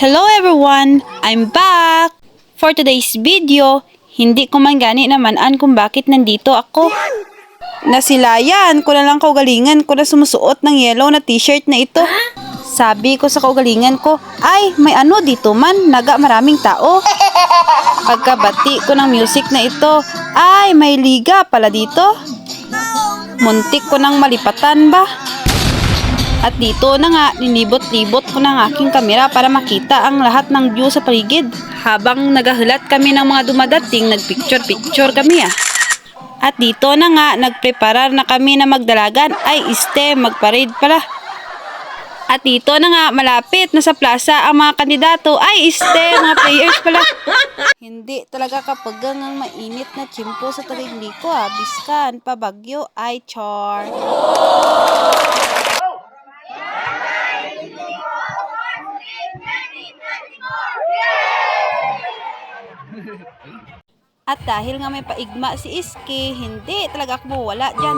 Hello everyone! I'm back! For today's video, hindi ko man gani naman kung bakit nandito ako. Nasilayan ko na lang kaugalingan ko na sumusuot ng yellow na t-shirt na ito. Sabi ko sa kaugalingan ko, ay may ano dito man, naga maraming tao. Pagkabati ko ng music na ito, ay may liga pala dito. Muntik ko nang malipatan ba? At dito na nga, linibot-libot ko ng aking kamera para makita ang lahat ng view sa paligid. Habang nagahulat kami ng mga dumadating, nagpicture-picture kami At dito na nga, nagpreparar na kami na magdalagan. Ay, magparade pala. At dito na nga, malapit na sa plaza ang mga kandidato. Ay, mga players pala. Hindi talaga kapagang ang mainit na tsimpo sa taligli ko Biskan, pabagyo, ay char. At dahil nga may paigma si Iski, hindi talaga ako mawala dyan.